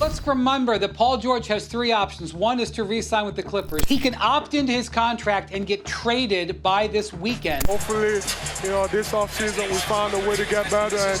Let's remember that Paul George has three options. One is to re-sign with the Clippers. He can opt into his contract and get traded by this weekend. Hopefully, this offseason we find a way to get better and,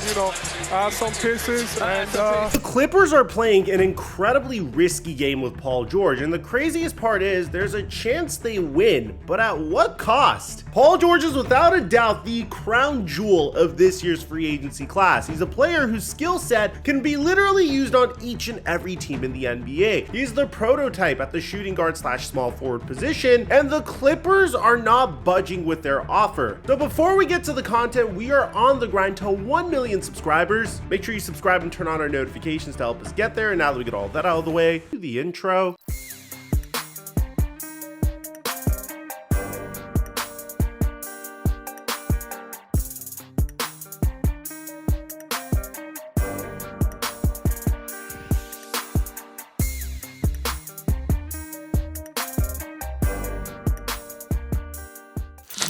add some pieces. And the Clippers are playing an incredibly risky game with Paul George, and the craziest part is there's a chance they win, but at what cost? Paul George is without a doubt the crown jewel of this year's free agency class. He's a player whose skill set can be literally used on each and every team in the NBA. He's the prototype at the shooting guard / small forward position, and the Clippers are not budging with their offer. So before we get to the content, we are on the grind to 1 million subscribers. Make sure you subscribe and turn on our notifications to help us get there. And now that we get all that out of the way, do the intro.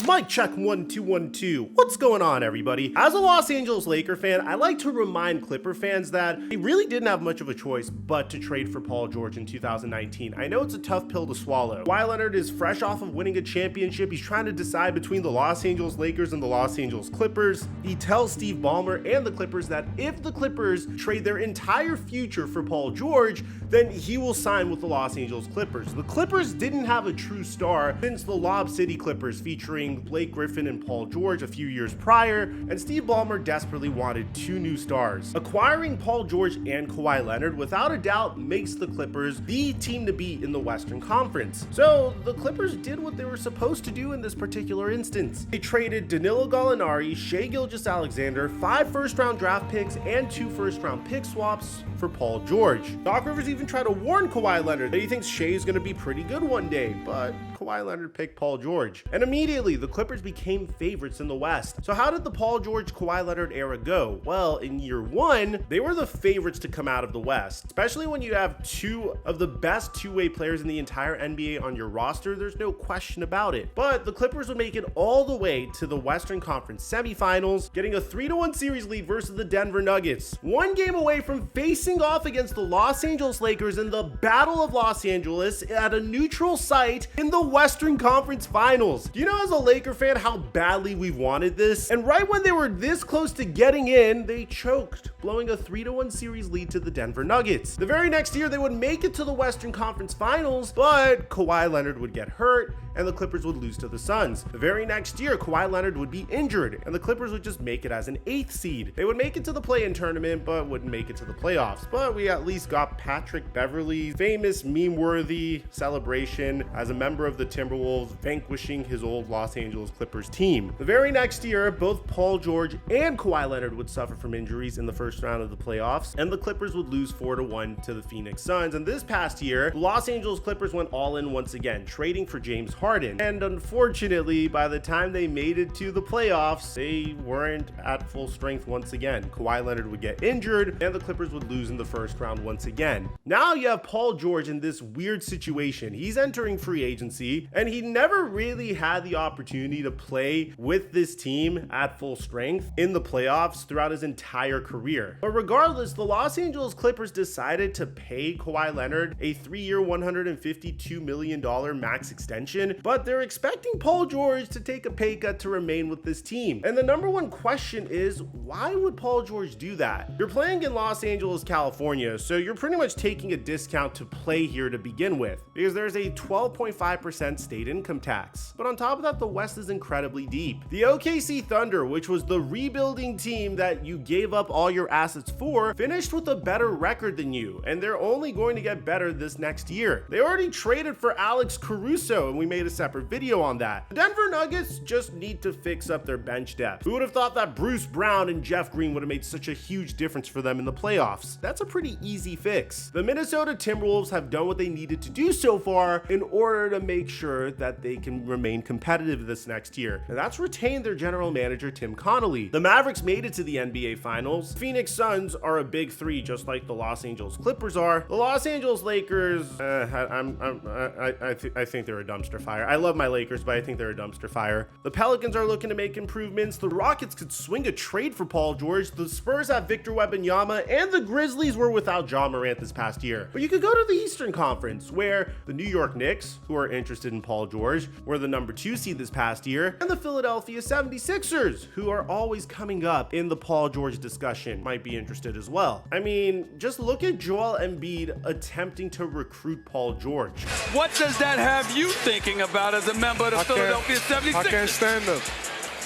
Mic check 1 2 1 2. What's going on, everybody? As a Los Angeles Laker fan, I like to remind Clipper fans that they really didn't have much of a choice but to trade for Paul George in 2019. I know it's a tough pill to swallow. Kawhi Leonard is fresh off of winning a championship. He's trying to decide between the Los Angeles Lakers and the Los Angeles Clippers. He tells Steve Ballmer and the Clippers that if the Clippers trade their entire future for Paul George, then he will sign with the Los Angeles Clippers. The Clippers didn't have a true star since the Lob City Clippers featuring Blake Griffin and Paul George a few years prior, and Steve Ballmer desperately wanted two new stars. Acquiring Paul George and Kawhi Leonard without a doubt makes the Clippers the team to beat in the Western Conference. So the Clippers did what they were supposed to do in this particular instance. They traded Danilo Gallinari, Shai Gilgeous-Alexander, 5 first-round draft picks, and 2 first-round pick swaps for Paul George. Doc Rivers even tried to warn Kawhi Leonard that he thinks Shai is going to be pretty good one day, but Kawhi Leonard picked Paul George. And immediately, the Clippers became favorites in the West. So how did the Paul George, Kawhi Leonard era go? Well, in year one, they were the favorites to come out of the West, especially when you have two of the best two-way players in the entire NBA on your roster. There's no question about it. But the Clippers would make it all the way to the Western Conference semifinals, getting a 3-1 series lead versus the Denver Nuggets. One game away from facing off against the Los Angeles Lakers in the Battle of Los Angeles at a neutral site in the Western Conference Finals. Do you know, as a Laker fan, how badly we've wanted this? And right when they were this close to getting in, they choked, blowing a 3-1 series lead to the Denver Nuggets. The very next year, they would make it to the Western Conference Finals, but Kawhi Leonard would get hurt and the Clippers would lose to the Suns. The very next year, Kawhi Leonard would be injured and the Clippers would just make it as an 8th seed. They would make it to the play-in tournament, but wouldn't make it to the playoffs. But we at least got Patrick Beverley's famous meme-worthy celebration as a member of the Timberwolves vanquishing his old Los Angeles Clippers team. The very next year, both Paul George and Kawhi Leonard would suffer from injuries in the first round of the playoffs, and the Clippers would lose 4-1 to the Phoenix Suns. And this past year, the Los Angeles Clippers went all in once again, trading for James Harden. And unfortunately, by the time they made it to the playoffs, they weren't at full strength once again. Kawhi Leonard would get injured, and the Clippers would lose in the first round once again. Now you have Paul George in this weird situation. He's entering free agency, and he never really had the opportunity to play with this team at full strength in the playoffs throughout his entire career. But regardless, the Los Angeles Clippers decided to pay Kawhi Leonard a 3-year, $152 million max extension, but they're expecting Paul George to take a pay cut to remain with this team. And the number one question is, why would Paul George do that? You're playing in Los Angeles, California, so you're pretty much taking a discount to play here to begin with, because there's a 12.5% state income tax. But on top of that, the West is incredibly deep. The OKC Thunder, which was the rebuilding team that you gave up all your assets for, finished with a better record than you, and they're only going to get better this next year. They already traded for Alex Caruso, and we made a separate video on that. The Denver Nuggets just need to fix up their bench depth. Who would have thought that Bruce Brown and Jeff Green would have made such a huge difference for them in the playoffs? That's a pretty easy fix. The Minnesota Timberwolves have done what they needed to do so far in order to make sure that they can remain competitive this next year, and that's retain their general manager Tim Connolly. The Mavericks made it to the NBA Finals. Phoenix Suns are a big three, just like the Los Angeles Clippers are. The Los Angeles Lakers, I think they're a dumpster fire. fire. I love my Lakers, but I think they're a dumpster fire. The Pelicans are looking to make improvements. The Rockets could swing a trade for Paul George. The Spurs have Victor Wembanyama, and the Grizzlies were without Ja Morant this past year. But you could go to the Eastern Conference, where the New York Knicks, who are interested in Paul George, were the number 2 seed this past year, and the Philadelphia 76ers, who are always coming up in the Paul George discussion, might be interested as well. I mean, just look at Joel Embiid attempting to recruit Paul George. What does that have you thinking about as a member of the Philadelphia 76ers? I can't stand them.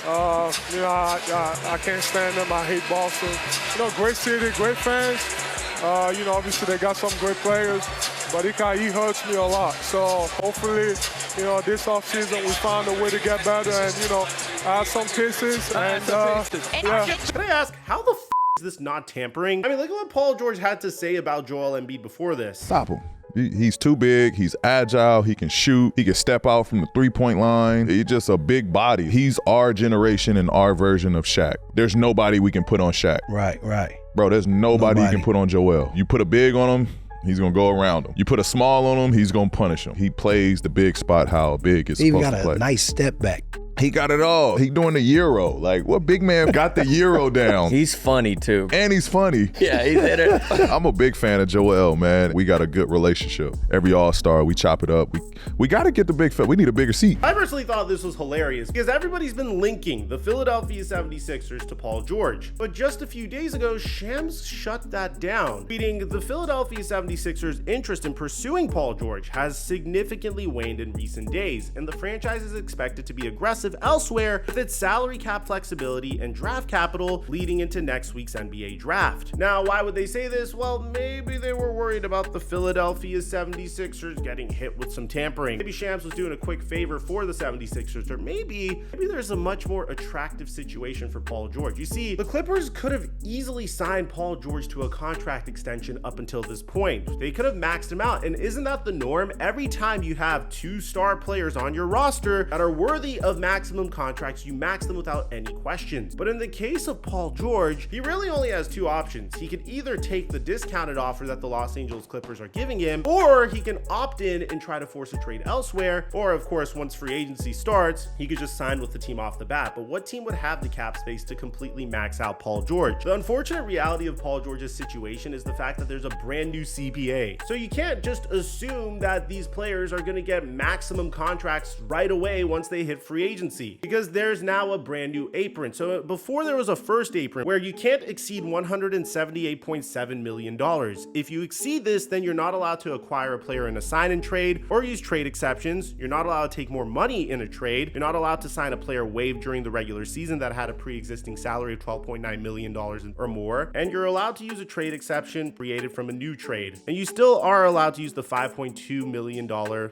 I can't stand them. I hate Boston. Great city, great fans. Obviously they got some great players, but he hurts me a lot. So hopefully, this offseason we find a way to get better and, add some pieces. And, yeah. Can I ask, how the is this not tampering? I mean, look at what Paul George had to say about Joel Embiid before this. Stop him. He's too big, he's agile, he can shoot, he can step out from the three-point line. He's just a big body. He's our generation and our version of Shaq. There's nobody we can put on Shaq. Right. Bro, there's nobody you can put on Joel. You put a big on him, he's gonna go around him. You put a small on him, he's gonna punish him. He plays the big spot how big is supposed to play. He even got a nice step back. He got it all. He doing the Euro. Like, what big man got the Euro down? He's funny, too. And he's funny. Yeah, he's in it. I'm a big fan of Joel, man. We got a good relationship. Every All-Star, we chop it up. We got to get the big we need a bigger seat. I personally thought this was hilarious because everybody's been linking the Philadelphia 76ers to Paul George. But just a few days ago, Shams shut that down, tweeting the Philadelphia 76ers' interest in pursuing Paul George has significantly waned in recent days, and the franchise is expected to be aggressive elsewhere with its salary cap flexibility and draft capital leading into next week's NBA draft. Now, why would they say this? Well, maybe they were worried about the Philadelphia 76ers getting hit with some tampering. Maybe Shams was doing a quick favor for the 76ers, or maybe there's a much more attractive situation for Paul George. You see, the Clippers could have easily signed Paul George to a contract extension up until this point. They could have maxed him out, and isn't that the norm? Every time you have 2 star players on your roster that are worthy of maximum contracts, you max them without any questions. But in the case of Paul George, he really only has 2 options. He could either take the discounted offer that the Los Angeles Clippers are giving him, or he can opt in and try to force a trade elsewhere, or of course, once free agency starts, he could just sign with the team off the bat. But what team would have the cap space to completely max out Paul George? The unfortunate reality of Paul George's situation is the fact that there's a brand new CBA. So you can't just assume that these players are going to get maximum contracts right away once they hit free agency, because there's now a brand new apron. So before there was a first apron where you can't exceed $178.7 million. If you exceed this, then you're not allowed to acquire a player in a sign and trade or use trade exceptions. You're not allowed to take more money in a trade. You're not allowed to sign a player waived during the regular season that had a pre-existing salary of $12.9 million or more. And you're allowed to use a trade exception created from a new trade. And you still are allowed to use the $5.2 million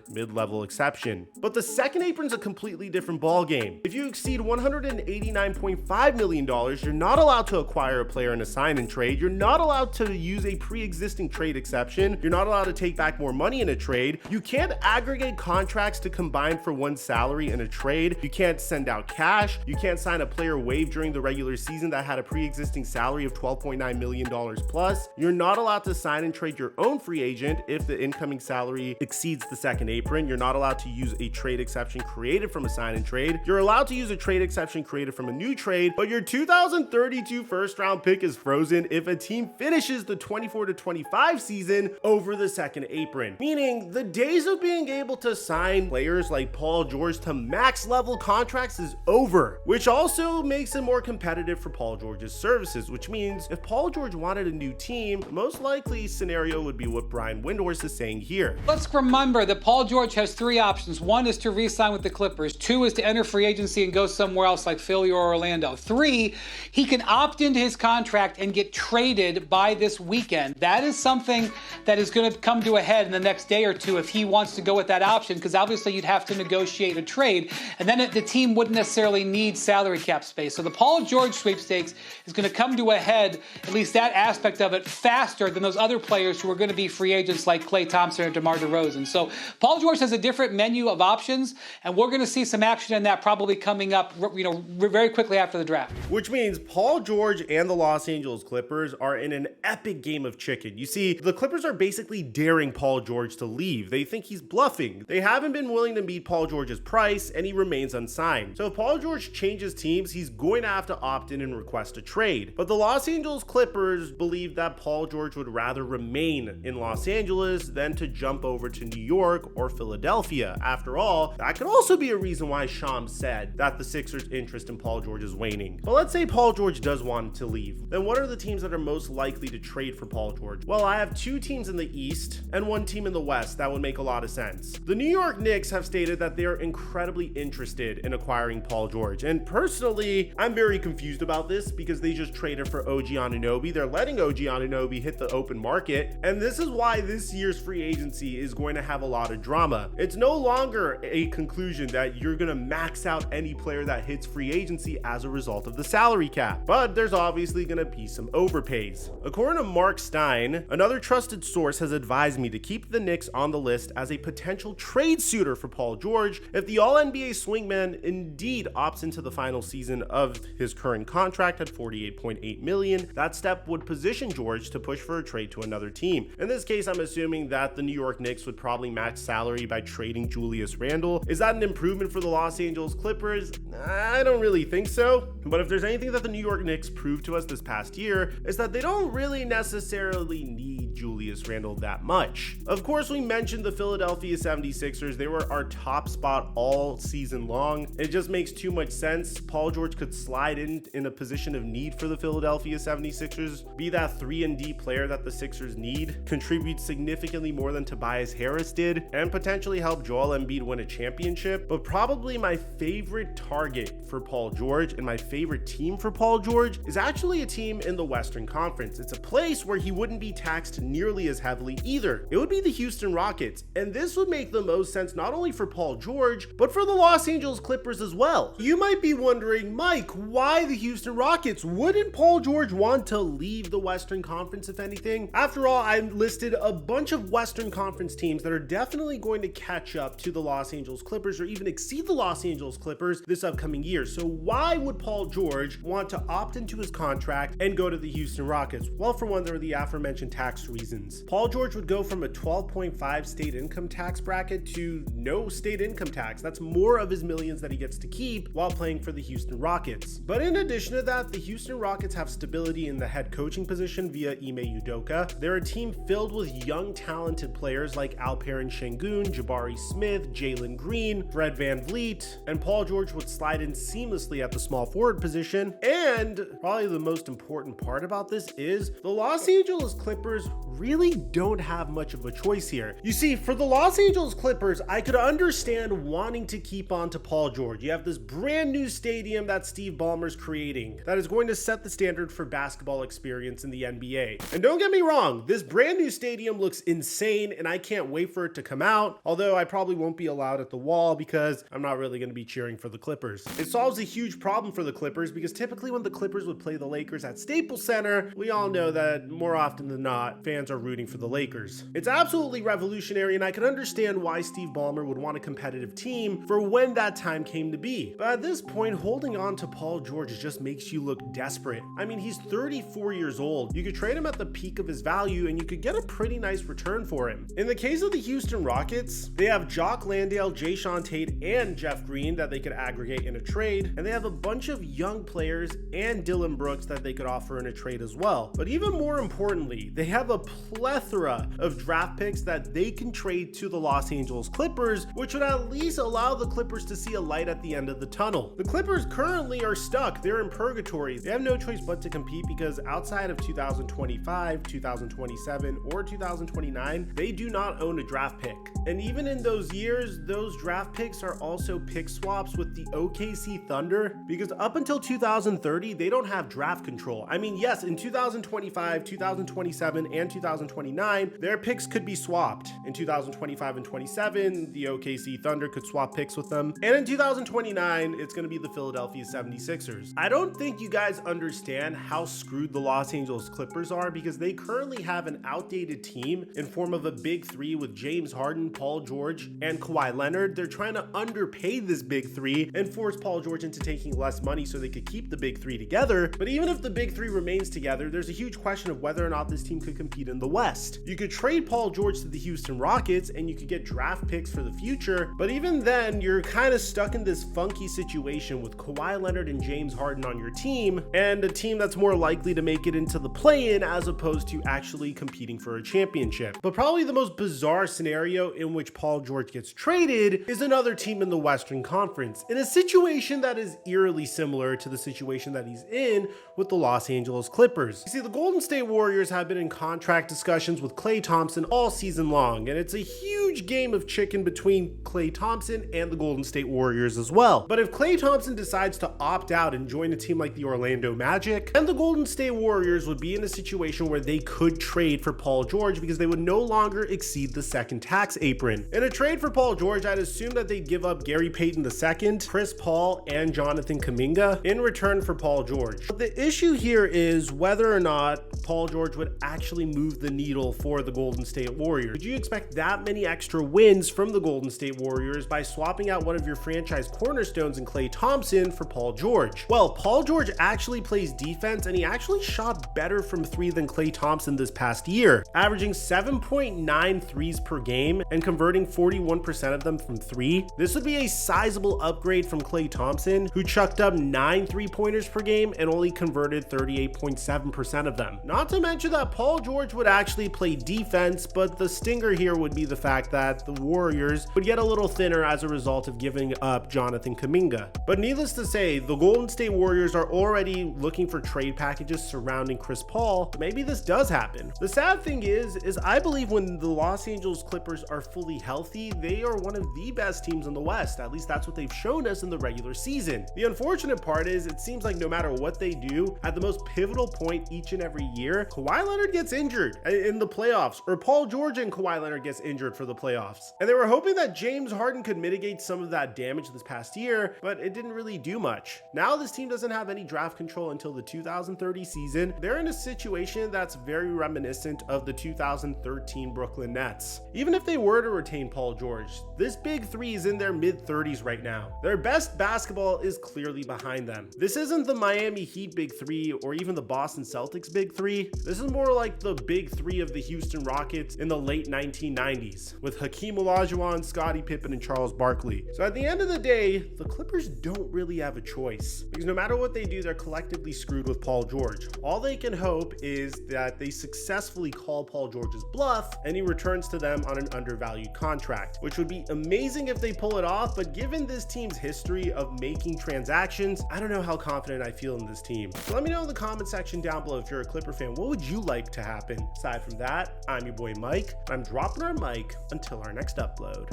mid-level exception. But the second apron's a completely different ballgame. If you exceed $189.5 million, you're not allowed to acquire a player in a sign and trade. You're not allowed to use a pre-existing trade exception. You're not allowed to take back more money in a trade. You can't aggregate contracts to combine for one salary in a trade. You can't send out cash. You can't sign a player waived during the regular season that had a pre-existing salary of $12.9 million plus. You're not allowed to sign and trade your own free agent if the incoming salary exceeds the second apron. You're not allowed to use a trade exception created from a sign and trade. You're allowed to use a trade exception created from a new trade, but your 2032 first round pick is frozen if a team finishes the 24-25 season over the second apron. Meaning the days of being able to sign players like Paul George to max level contracts is over, which also makes it more competitive for Paul George's services, which means if Paul George wanted a new team, the most likely scenario would be what Brian Windhorst is saying here. Let's remember that Paul George has 3 options. 1 is to re-sign with the Clippers. 2 is to enter free agency and go somewhere else like Philly or Orlando. 3, he can opt into his contract and get traded by this weekend. That is something that is going to come to a head in the next day or two if he wants to go with that option, because obviously you'd have to negotiate a trade, and then the team wouldn't necessarily need salary cap space. So the Paul George sweepstakes is going to come to a head, at least that aspect of it, faster than those other players who are going to be free agents like Klay Thompson or DeMar DeRozan. So Paul George has a different menu of options, and we're going to see some action in that that probably coming up, very quickly after the draft. Which means Paul George and the Los Angeles Clippers are in an epic game of chicken. You see, the Clippers are basically daring Paul George to leave. They think he's bluffing. They haven't been willing to meet Paul George's price, and he remains unsigned. So if Paul George changes teams, he's going to have to opt in and request a trade. But the Los Angeles Clippers believe that Paul George would rather remain in Los Angeles than to jump over to New York or Philadelphia. After all, that could also be a reason why Shams said that the Sixers' interest in Paul George is waning. But let's say Paul George does want to leave. Then what are the teams that are most likely to trade for Paul George? Well, I have two teams in the East and one team in the West that would make a lot of sense. The New York Knicks have stated that they are incredibly interested in acquiring Paul George. And personally, I'm very confused about this because they just traded for OG Anunoby. They're letting OG Anunoby hit the open market. And this is why this year's free agency is going to have a lot of drama. It's no longer a conclusion that you're going to max out any player that hits free agency as a result of the salary cap. But there's obviously going to be some overpays. According to Mark Stein, another trusted source has advised me to keep the Knicks on the list as a potential trade suitor for Paul George if the All-NBA swingman indeed opts into the final season of his current contract at $48.8 million. That step would position George to push for a trade to another team. In this case, I'm assuming that the New York Knicks would probably match salary by trading Julius Randle. Is that an improvement for the Los Angeles Clippers? I don't really think so. But if there's anything that the New York Knicks proved to us this past year, is that they don't really necessarily need Julius Randle that much. Of course, we mentioned the Philadelphia 76ers. They were our top spot all season long. It just makes too much sense. Paul George could slide in a position of need for the Philadelphia 76ers, be that 3-and-D player that the Sixers need, contribute significantly more than Tobias Harris did, and potentially help Joel Embiid win a championship. But probably my favorite target for Paul George and my favorite team for Paul George is actually a team in the Western Conference. It's a place where he wouldn't be taxed nearly as heavily either. It would be the Houston Rockets, and this would make the most sense not only for Paul George, but for the Los Angeles Clippers as well. You might be wondering, Mike, why the Houston Rockets? Wouldn't Paul George want to leave the Western Conference, if anything? After all, I listed a bunch of Western Conference teams that are definitely going to catch up to the Los Angeles Clippers or even exceed the Los Angeles Clippers this upcoming year. So why would Paul George want to opt into his contract and go to the Houston Rockets? Well, for one, there are the aforementioned tax reasons. Paul George would go from a 12.5 state income tax bracket to no state income tax. That's more of his millions that he gets to keep while playing for the Houston Rockets. But in addition to that, the Houston Rockets have stability in the head coaching position via Ime Udoka. They're a team filled with young, talented players like Alperen Şengün, Jabari Smith, Jalen Green, Fred VanVleet, and Paul George would slide in seamlessly at the small forward position. And probably the most important part about this is the Los Angeles Clippers really don't have much of a choice here. You see, for the Los Angeles Clippers, I could understand wanting to keep on to Paul George. You have this brand new stadium that Steve Ballmer's creating that is going to set the standard for basketball experience in the NBA. And don't get me wrong, this brand new stadium looks insane and I can't wait for it to come out, although I probably won't be allowed at the wall because I'm not really going to be cheering for the Clippers. It solves a huge problem for the Clippers because typically when the Clippers would play the Lakers at Staples Center, we all know that more often than not, fans are rooting for the Lakers. It's absolutely revolutionary and I can understand why Steve Ballmer would want a competitive team for when that time came to be. But at this point, holding on to Paul George just makes you look desperate. I mean, he's 34 years old. You could trade him at the peak of his value and you could get a pretty nice return for him. In the case of the Houston Rockets, they have Jock Landale, Jayshawn Tate, and Jeff Green that they could aggregate in a trade, and they have a bunch of young players and Dylan Brooks that they could offer in a trade as well. But even more importantly, they have a plethora of draft picks that they can trade to the Los Angeles Clippers, which would at least allow the Clippers to see a light at the end of the tunnel. The Clippers currently are stuck. They're in purgatory. They have no choice but to compete because outside of 2025, 2027, or 2029, they do not own a draft pick. And even in those years, those draft picks are also pick swaps with the OKC Thunder because up until 2030, they don't have draft control. I mean, yes, in 2025, 2027, and 2029, their picks could be swapped. In 2025 and 27, the OKC Thunder could swap picks with them. And in 2029, it's going to be the Philadelphia 76ers. I don't think you guys understand how screwed the Los Angeles Clippers are, because they currently have an outdated team in form of a big three with James Harden, Paul George, and Kawhi Leonard. They're trying to underpay this big three and force Paul George into taking less money so they could keep the big three together. But even if the big three remains together, there's a huge question of whether or not this team could compete in the West. You could trade Paul George to the Houston Rockets and you could get draft picks for the future, but even then, you're kind of stuck in this funky situation with Kawhi Leonard and James Harden on your team, and a team that's more likely to make it into the play-in as opposed to actually competing for a championship. But probably the most bizarre scenario in which Paul George gets traded is another team in the Western Conference, in a situation that is eerily similar to the situation that he's in with the Los Angeles Clippers. You see, the Golden State Warriors have been in contract discussions with Klay Thompson all season long, and it's a huge game of chicken between Klay Thompson and the Golden State Warriors as well. But if Klay Thompson decides to opt out and join a team like the Orlando Magic, then the Golden State Warriors would be in a situation where they could trade for Paul George because they would no longer exceed the second tax apron. In a trade for Paul George, I'd assume that they'd give up Gary Payton II, Chris Paul, and Jonathan Kuminga in return for Paul George. But the issue here is whether or not Paul George would actually move the needle for the Golden State Warriors. Would you expect that many extra wins from the Golden State Warriors by swapping out one of your franchise cornerstones in Klay Thompson for Paul George? Well, Paul George actually plays defense, and he actually shot better from three than Klay Thompson this past year, averaging 7.9 threes per game and converting 41% of them from three. This would be a sizable upgrade from Klay Thompson, who chucked up 9 3-pointers per game and only converted 38.7% of them. Not to mention that Paul George would actually play defense, but the stinger here would be the fact that the Warriors would get a little thinner as a result of giving up Jonathan Kuminga. But needless to say, the Golden State Warriors are already looking for trade packages surrounding Chris Paul. Maybe this does happen. The sad thing is I believe when the Los Angeles Clippers are fully healthy, they are one of the best teams in the West. At least that's what they've shown us in the regular season. The unfortunate part is it seems like no matter what they do, at the most pivotal point each and every year, Kawhi Leonard gets injured in the playoffs, or Paul George and Kawhi Leonard gets injured for the playoffs. And they were hoping that James Harden could mitigate some of that damage this past year, but it didn't really do much. Now this team doesn't have any draft control until the 2030 season. They're in a situation that's very reminiscent of the 2013 Brooklyn Nets. Even if they were to retain Paul George, this big three is in their mid-30s right now. Their best basketball is clearly behind them. This isn't the Miami Heat big three or even the Boston Celtics big three. This is more like the big three of the Houston Rockets in the late 1990s with Hakeem Olajuwon, Scottie Pippen, and Charles Barkley. So at the end of the day, the Clippers don't really have a choice, because no matter what they do, they're collectively screwed with Paul George. All they can hope is that they successfully call Paul George's bluff and he returns to them on an undervalued contract, which would be amazing if they pull it off. But given this team's history of making transactions, I don't know how confident I feel in this team. So let me know in the comment section down below if you're a Clipper fan, what would you like to happen? Aside from that, I'm your boy Mike, and I'm dropping our mic until our next upload.